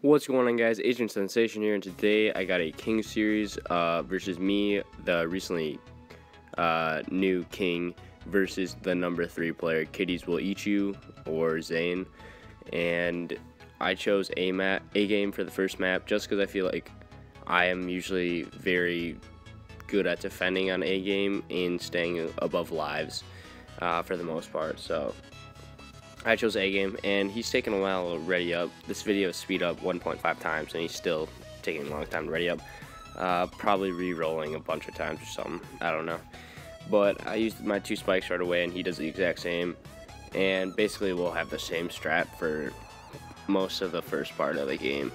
What's going on, guys? Agent Sensation here, and today I got a King series versus me, the recently new King, versus the number 3 player, Kitties Will Eat You, or Zane. And I chose Agame for the first map just because I feel like I am usually very good at defending on Agame and staying above lives for the most part. So I chose Agame, and he's taking a while to ready up. This video is speed up 1.5 times, and he's still taking a long time to ready up. Probably re-rolling a bunch of times or something. I don't know. But I used my 2 spikes right away, and he does the exact same. And basically, we'll have the same strat for most of the first part of the game.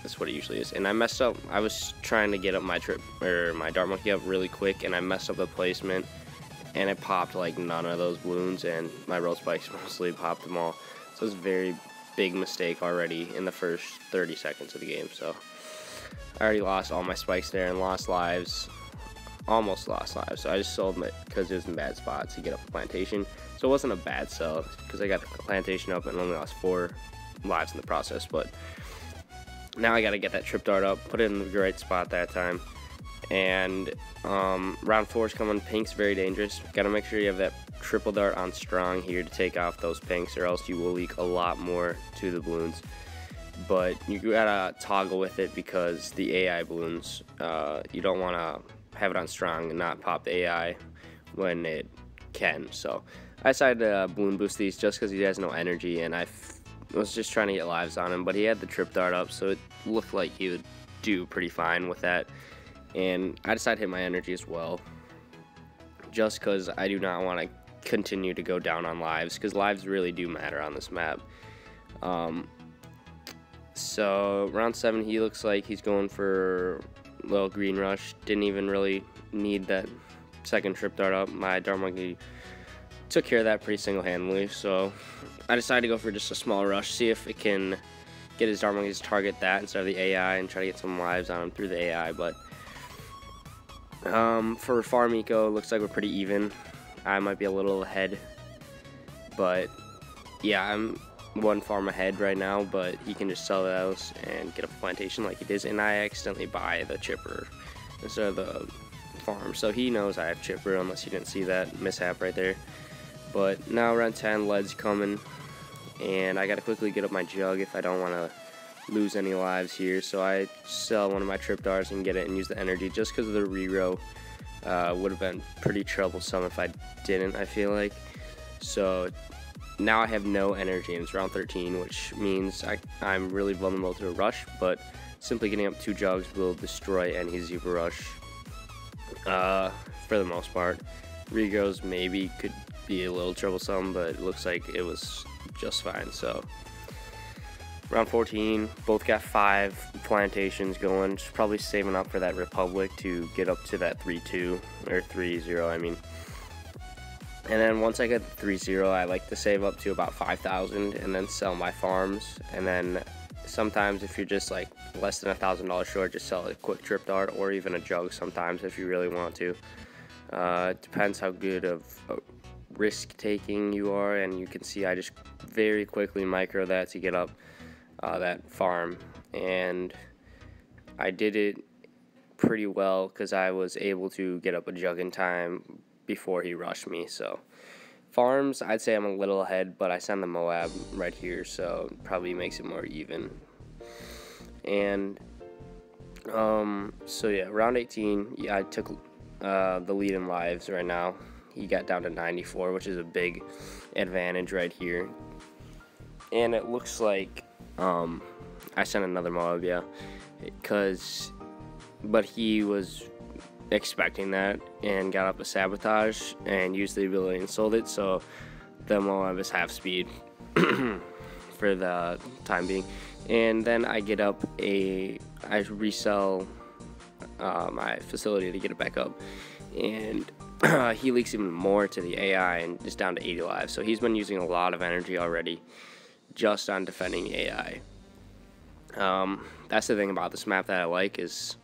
That's what it usually is. And I messed up. I was trying to get up my Dart Monkey up really quick, and I messed up the placement. And it popped like none of those balloons, and my roll spikes mostly popped them all. So it was a very big mistake already in the first 30 seconds of the game. So I already lost all my spikes there and lost lives, almost lost lives. So I just sold it because it was in bad spots to get up the plantation. So it wasn't a bad sell because I got the plantation up and only lost 4 lives in the process. But now I got to get that trip dart up, put it in the right spot that time. And round 4 is coming. Pink's very dangerous. Got to make sure you have that triple dart on strong here to take off those pinks, or else you will leak a lot more to the balloons. But you gotta toggle with it because the AI balloons, you don't want to have it on strong and not pop the AI when it can. So I decided to balloon boost these just because he has no energy, and I was just trying to get lives on him. But he had the trip dart up, so it looked like he would do pretty fine with that. And I decided to hit my energy as well, just because I do not want to continue to go down on lives, because lives really do matter on this map. So round 7, he looks like he's going for a little green rush. Didn't even really need that second trip dart up. My Dart Monkey took care of that pretty single-handedly, so I decided to go for just a small rush, see if it can get his Dart Monkeys to target that instead of the AI and try to get some lives on him through the AI. But for farm eco, looks like we're pretty even. I might be a little ahead, but yeah, I'm 1 farm ahead right now, but he can just sell those and get a plantation like he did, and I accidentally buy the chipper instead of the farm, so he knows I have chipper unless you didn't see that mishap right there. But now round 10, lead's coming, and I gotta quickly get up my jug if I don't want to lose any lives here. So I sell one of my trip darts and get it and use the energy, just because of the rerow. Would have been pretty troublesome if I didn't, I feel like. So now I have no energy, and it's round 13, which means I'm really vulnerable to a rush, but simply getting up 2 jugs will destroy any Zebra rush for the most part. Regos maybe could be a little troublesome, but it looks like it was just fine. So round 14, both got 5 plantations going, just probably saving up for that Republic to get up to that 3-2, or 3-0, I mean. And then once I get 3-0, I like to save up to about 5,000 and then sell my farms. And then sometimes if you're just like less than $1,000 short, just sell a quick trip dart or even a jug sometimes if you really want to. It depends how good of risk taking you are, and you can see I just very quickly micro that to get up that farm, and I did it pretty well because I was able to get up a jug in time before he rushed me. So farms, I'd say I'm a little ahead, but I send the Moab right here, so it probably makes it more even. And so yeah, round 18, yeah, I took the lead in lives right now. He got down to 94, which is a big advantage right here. And it looks like I sent another Moab, yeah, but he was expecting that and got up a sabotage and used the ability and sold it, so the Moab is half speed for the time being. And then I get up I resell my facility to get it back up, and he leaks even more to the AI and is down to 80 lives, so he's been using a lot of energy already just on defending the AI. That's the thing about this map that I like, is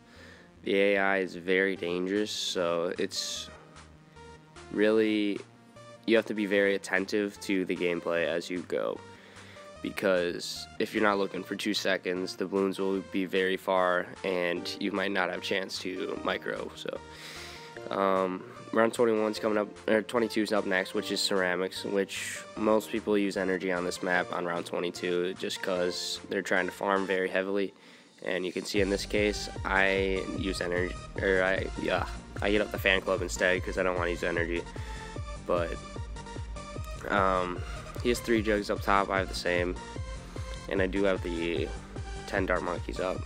the AI is very dangerous, so it's really, you have to be very attentive to the gameplay as you go, because if you're not looking for 2 seconds, the balloons will be very far and you might not have a chance to micro. So round 21's coming up, or 22's up next, which is ceramics, which most people use energy on this map on round 22 just because they're trying to farm very heavily. And you can see in this case, I use energy, or I get up the fan club instead because I don't want to use energy. But he has 3 jugs up top, I have the same, and I do have the 10 dart monkeys up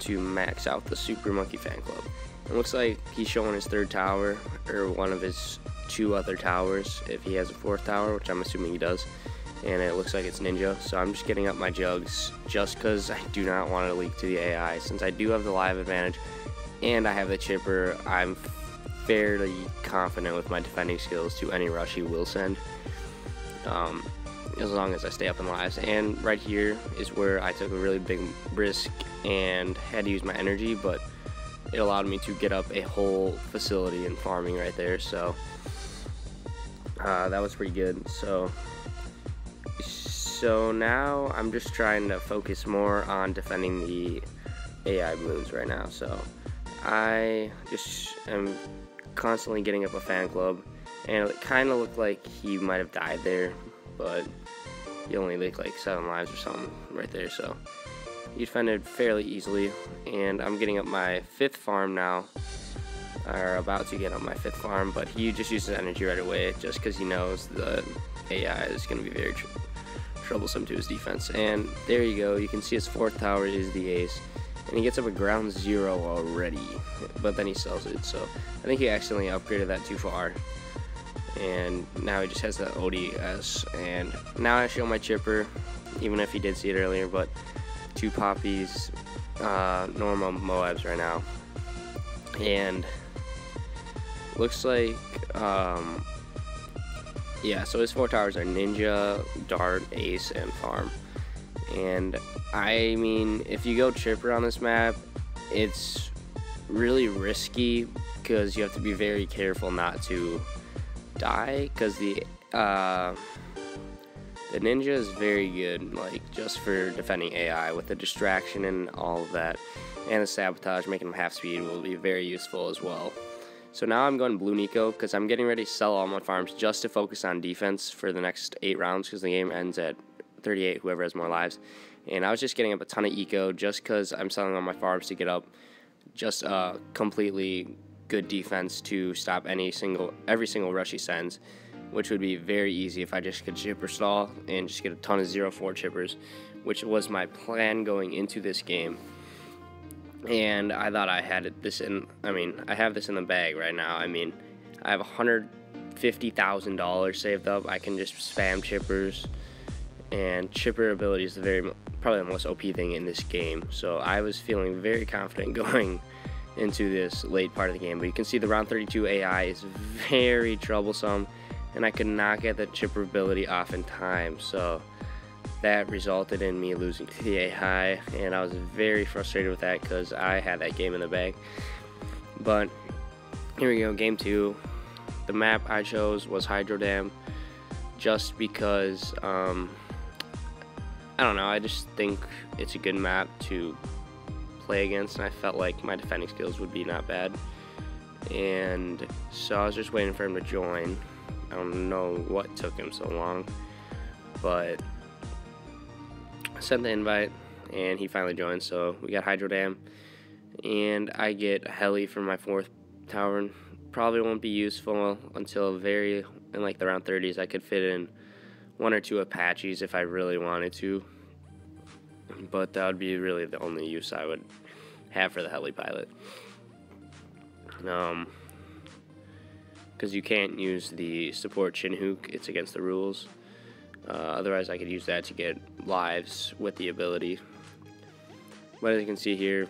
to max out the super monkey fan club. It looks like he's showing his 3rd tower, or one of his 2 other towers, if he has a 4th tower, which I'm assuming he does. And it looks like it's ninja, so I'm just getting up my jugs just because I do not want to leak to the AI. Since I do have the live advantage and I have the chipper, I'm fairly confident with my defending skills to any rush he will send, as long as I stay up in lives. And right here is where I took a really big risk and had to use my energy, but it allowed me to get up a whole facility in farming right there, so that was pretty good. So now I'm just trying to focus more on defending the AI balloons right now. So I just am constantly getting up a fan club, and it kind of looked like he might have died there, but he only leaked like 7 lives or something right there, so he defended fairly easily. And I'm getting up my 5th farm now, or about to get up my 5th farm, but he just uses energy right away just because he knows the AI is going to be very troublesome to his defense. And there you go, you can see his 4th tower is the ace, and he gets up at ground 0 already, but then he sells it. So I think he accidentally upgraded that too far, and now he just has the ODS. And now I show my chipper, even if he did see it earlier, but 2 poppies, normal Moabs right now, and looks like yeah, so his 4 towers are ninja, dart, ace, and farm. And I mean, if you go chipper on this map, it's really risky because you have to be very careful not to die, because the ninja is very good, like, just for defending AI with the distraction and all of that, and the sabotage making him half speed will be very useful as well. So now I'm going blue Nico because I'm getting ready to sell all my farms just to focus on defense for the next 8 rounds, because the game ends at 38, whoever has more lives. And I was just getting up a ton of eco just because I'm selling all my farms to get up just completely good defense to stop every single rush he sends, which would be very easy if I just could chipper stall and just get a ton of 0-4 chippers, which was my plan going into this game. And I thought I had this in, I have this in the bag right now. I mean, I have $150,000 saved up. I can just spam chippers, and chipper ability is probably the most OP thing in this game. So I was feeling very confident going into this late part of the game. But you can see the round 32 AI is very troublesome, and I could not get the chipper ability off in time. So that resulted in me losing to the AI, and I was very frustrated with that because I had that game in the bag. But here we go, game 2. The map I chose was Hydro Dam just because, I don't know, I just think it's a good map to play against, and I felt like my defending skills would be not bad. And so I was just waiting for him to join. I don't know what took him so long, but I sent the invite and he finally joined. So we got Hydro Dam, and I get a heli for my 4th tower. Probably won't be useful until in like the round 30s. I could fit in 1 or 2 Apaches if I really wanted to, but that would be really the only use I would have for the heli pilot, because you can't use the support Chinhook, it's against the rules. Otherwise I could use that to get lives with the ability. But as you can see here,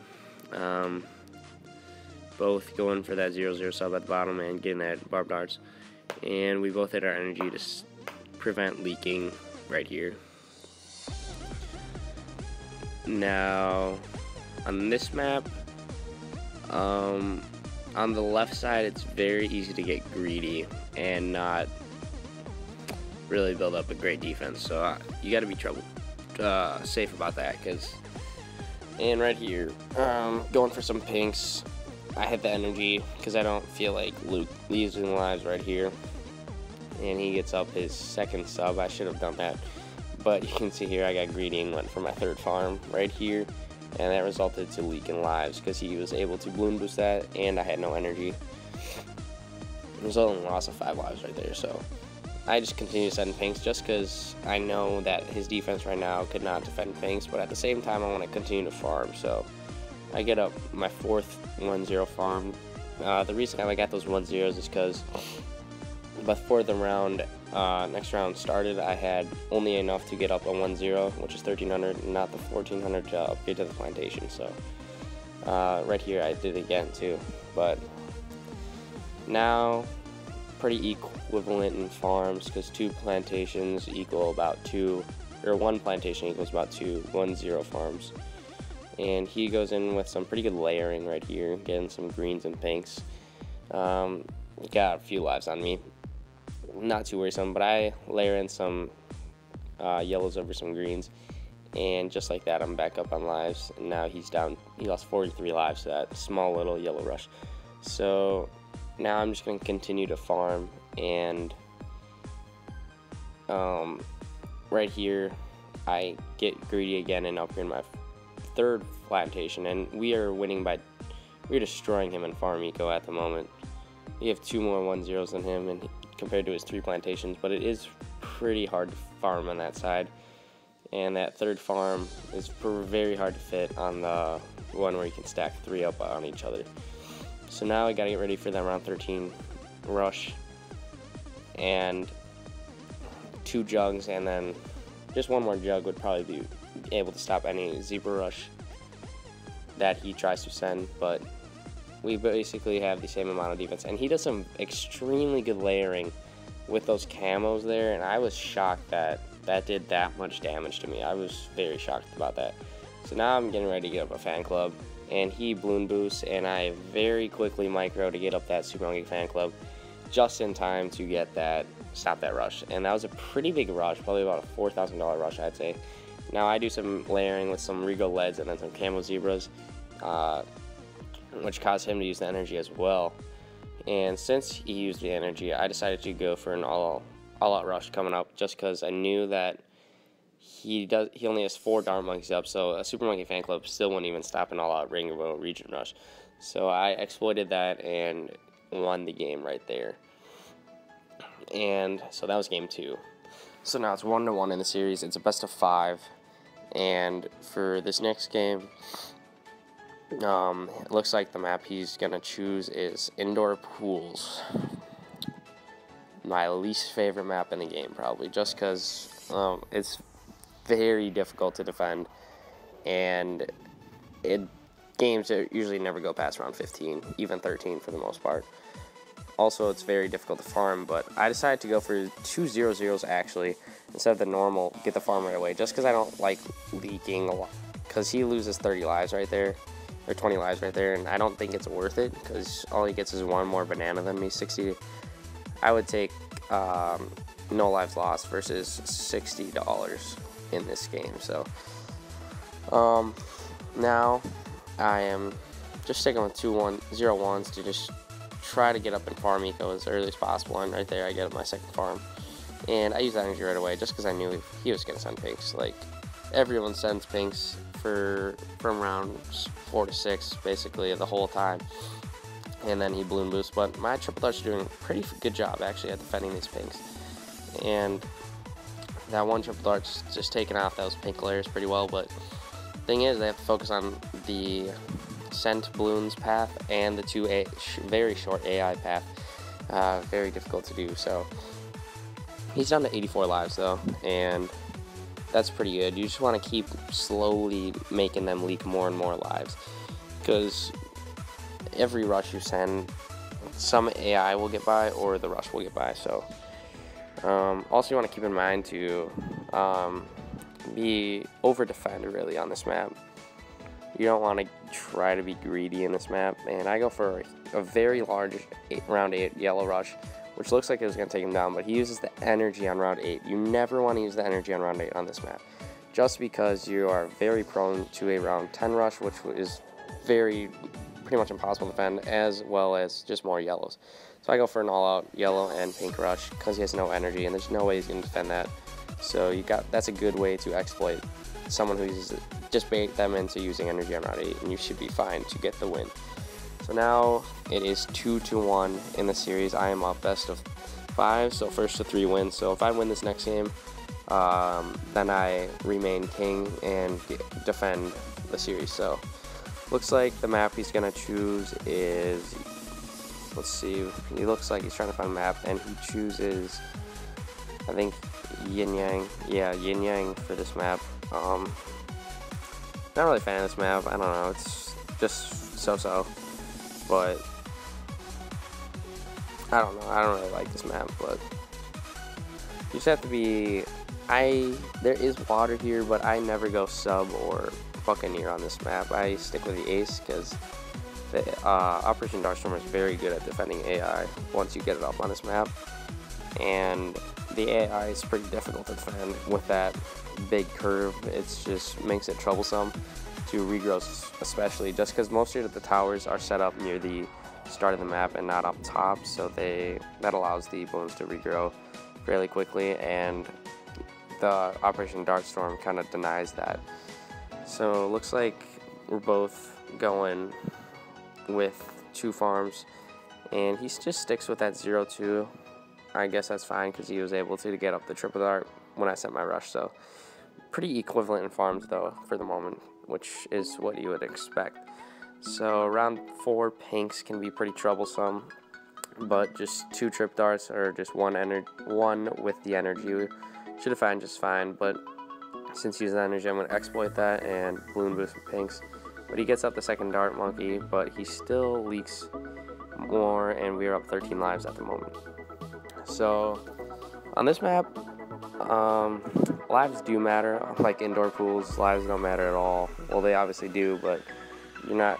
both going for that 0-0 sub at the bottom and getting that barbed darts, and we both hit our energy to prevent leaking right here. Now on this map, on the left side, it's very easy to get greedy and not really build up a great defense. So you got to be safe about that. And right here, going for some pinks. I hit the energy because I don't feel like Luke losing lives right here. And he gets up his second sub. I should have done that. But you can see here I got greedy and went for my third farm right here. And that resulted to leaking lives because he was able to balloon boost that and I had no energy. Resulting in loss of 5 lives right there. So I just continue setting pinks just because I know that his defense right now could not defend pinks. But at the same time I want to continue to farm. So I get up my 4th 1-0 farm. The reason I got those 1-0s is because before the round, next round started, I had only enough to get up a 1-0, which is 1300, and not the 1400 to upgrade to the plantation. So right here I did it again too. But now pretty equivalent in farms because 2 plantations equal about 2, or 1 plantation equals about 2 1-0 farms. And he goes in with some pretty good layering right here, getting some greens and pinks. Got a few lives on me. Not too worrisome, but I layer in some yellows over some greens. And just like that, I'm back up on lives. And now he's down. He lost 43 lives to that small little yellow rush. So now I'm just going to continue to farm. And right here, I get greedy again and upgrade my 3rd plantation, and we're destroying him in farm eco at the moment. We have 2 more 1-0s than him, and compared to his 3 plantations, but it is pretty hard to farm on that side. And that 3rd farm is very hard to fit on the one where you can stack 3 up on each other. So now I gotta get ready for that round 13 rush, and 2 jugs, and then just 1 more jug would probably be able to stop any zebra rush that he tries to send. But we basically have the same amount of defense, and he does some extremely good layering with those camos there, and I was shocked that that did that much damage to me. I was very shocked about that. So now I'm getting ready to get up a fan club, and he balloon boosts, and I very quickly micro to get up that Super Monkey fan club just in time to get that, stop that rush. And that was a pretty big rush, probably about a $4,000 rush, I'd say. Now I do some layering with some Regal Leads and then some Camo Zebras, which caused him to use the energy as well. And since he used the energy, I decided to go for an all-out rush coming up, just because I knew that he only has 4 Dart Monkeys up, so a Super Monkey fan club still wouldn't even stop an all-out Rainbow region rush. So I exploited that and won the game right there. And so that was game 2. So now it's 1-1 in the series. It's a best of 5. And for this next game, it looks like the map he's gonna choose is indoor pools. My least favorite map in the game, probably, just because it's very difficult to defend, and games usually never go past round 15, even 13 for the most part. Also, it's very difficult to farm, but I decided to go for 2 0-0s actually, instead of the normal get the farm right away, just because I don't like leaking a lot, because he loses 30 lives right there, or 20 lives right there, and I don't think it's worth it, because all he gets is 1 more banana than me, 60. I would take no lives lost versus $60 in this game. So now I am just sticking with 2 0-1s to just try to get up in farm eco as early as possible, and right there I get up my 2nd farm, and I use that energy right away just because I knew he was going to send pinks. Like, everyone sends pinks from rounds 4 to 6 basically the whole time, and then he balloon boosts. But my triple darts are doing a pretty good job actually at defending these pinks, and that 1 triple dart's just taking off those pink layers pretty well. But the thing is, they have to focus on the sent balloons path and the 2 very short AI path. Very difficult to do. So he's down to 84 lives though, and that's pretty good. You just want to keep slowly making them leak more and more lives, because every rush you send, some AI will get by or the rush will get by. So also you want to keep in mind to be over defend really on this map. You don't want to try to be greedy in this map, and I go for a very large round 8 yellow rush which looks like it was going to take him down, but he uses the energy on round 8. You never want to use the energy on round 8 on this map, just because you are very prone to a round 10 rush, which is pretty much impossible to defend, as well as just more yellows. So I go for an all-out yellow and pink rush because he has no energy, and there's no way he's going to defend that. So that's a good way to exploit someone who uses it. Just bait them into using energy on round 8, and you should be fine to get the win. So now it is 2-1 in the series. I am up best of 5, so first to 3 wins. So if I win this next game, then I remain king and defend the series. So looks like the map he's gonna choose is, let's see, he looks like he's trying to find a map, and he chooses, I think, Yin Yang. Yeah, Yin Yang for this map. Not really a fan of this map. I don't know, it's just so-so, but I don't know, I don't really like this map. But you just have to be, there is water here, but I never go sub or Buccaneer on this map. I stick with the ace because the Operation Darkstorm is very good at defending AI once you get it up on this map, and the AI is pretty difficult to defend with that big curve. It just makes it troublesome to regrow, especially just because most of the towers are set up near the start of the map and not up top, so that allows the balloons to regrow fairly quickly, and the Operation Darkstorm kind of denies that. So it looks like we're both going with 2 farms, and he just sticks with that 0-2. I guess that's fine because he was able to get up the triple dart when I sent my rush. So pretty equivalent in farms though for the moment, which is what you would expect. So round 4 pinks can be pretty troublesome, but just 2 trip darts or just one with the energy should have found just fine. But since he's energy, I'm going to exploit that and balloon boost with pinks. But he gets up the second dart monkey, but he still leaks more, and we are up 13 lives at the moment. So on this map, lives do matter. Like indoor pools, lives don't matter at all. Well, they obviously do, but you're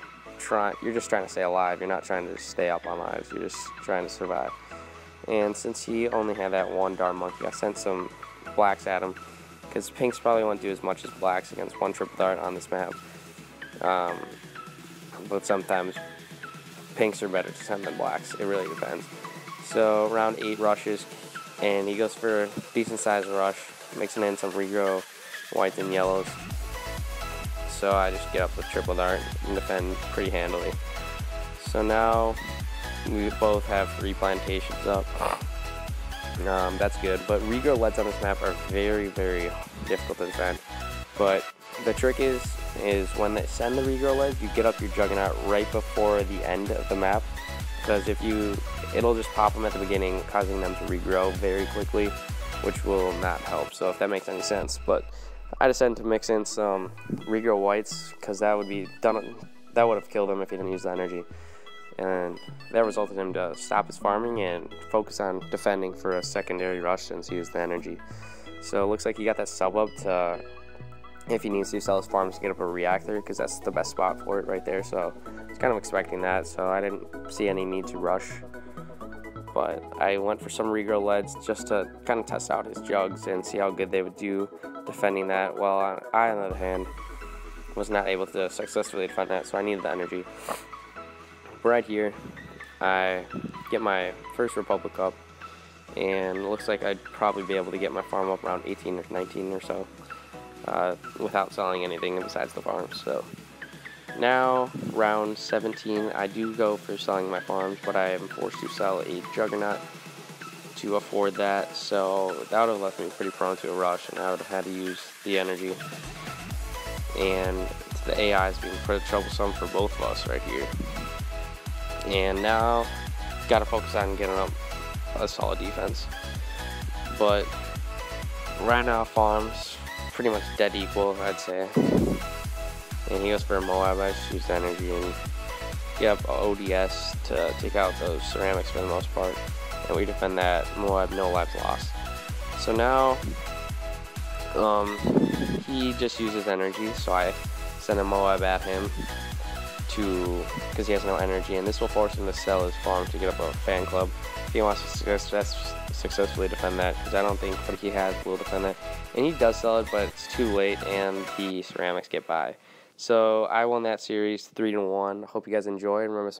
just trying to stay alive. You're not trying to stay up on lives. You're just trying to survive. And since he only had that 1 dart monkey, I sent some blacks at him, because pinks probably won't do as much as blacks against 1 triple dart on this map. But sometimes pinks are better to send than blacks. It really depends. So round 8 rushes, and he goes for a decent sized rush, mixing in some regrow whites and yellows. So I just get up with triple dart and defend pretty handily. So now we both have 3 plantations up. That's good, but regrow leads on this map are very, very difficult to defend. But the trick is when they send the regrow leads, you get up your Juggernaut right before the end of the map, because it'll just pop them at the beginning, causing them to regrow very quickly, which will not help. So if that makes any sense, but I decided to mix in some regrow whites because that would have killed him if he didn't use the energy. And that resulted in him to stop his farming and focus on defending for a secondary rush since he used the energy. So it looks like he got that sub up to, if he needs to sell his farms, to get up a reactor, because that's the best spot for it right there. So I was kind of expecting that, so I didn't see any need to rush. But I went for some regrow leads just to kind of test out his jugs and see how good they would do defending that. While I, on the other hand, was not able to successfully defend that, so I needed the energy. Right here, I get my first Republic up, and it looks like I'd probably be able to get my farm up around 18 or 19 or so without selling anything besides the farm. So now, round 17, I do go for selling my farms, but I am forced to sell a Juggernaut to afford that, so that would have left me pretty prone to a rush, and I would have had to use the energy. And the AI is being pretty troublesome for both of us right here. And now, got to focus on getting up a solid defense. But right now, farms pretty much dead equal, I'd say. And he goes for a Moab. I just used energy and get up ODS to take out those ceramics for the most part. And we defend that Moab, no lives lost. So now, he just uses energy, so I send a Moab at him because he has no energy, and this will force him to sell his farm to get up a fan club. If he wants to successfully defend that, because I don't think what he has will defend that. And he does sell it, but it's too late, and the ceramics get by. So I won that series 3-1. Hope you guys enjoy. Remember.